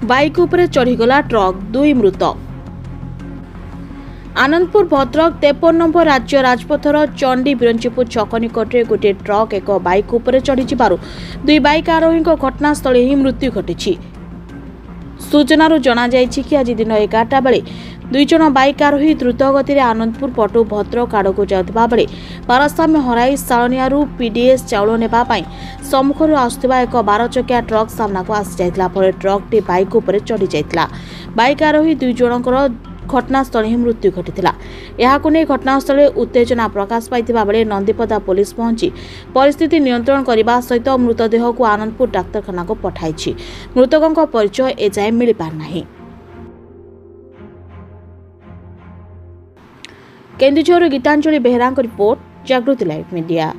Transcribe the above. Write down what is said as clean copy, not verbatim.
Bike उपरे चढ़ीगला truck 2 मृत। Anandpur Bhadrak 53 number राज्य राजपथर चंडी बिरंचीपुर छक निकट में गोटे ट्रक एक बाइक उपरे चढ़ी 2 बाइक आरोही घटनास्थल ही मृत्यु घटी। सूचना जना कि आज दिन 11टा बेले 2 जन बाइक आरोही द्रुत गति आनंदपुर पटु भद्रक आड़ को जाउथिबा बेले भारसाम्य हराई सालनियारू पीडीएस चाउल नेबापाई सम्मुखर आसुथिबा एक 12 चकिया ट्रक सामना को आसी जाइतला। फले ट्रकटी बाइक उपरे चढ़ी जाइतला। बाइक आरोही 2 जनकर घटनास्थल ही मृत्यु घटीथिला। एहाकु नै घटनास्थल उत्तेजना प्रकाश पाइथिबा बेले नंदीपदा पुलिस पहुंची परिस्थिति नियंत्रण करने सहित मृतदेह को आनंदपुर डाक्तरखाना को पठाइछि। मृतकों परिचय एजाए मिल पार नाही। केन्दुझर गीतांजलि बेहरा रिपोर्ट, जागृति लाइव मीडिया।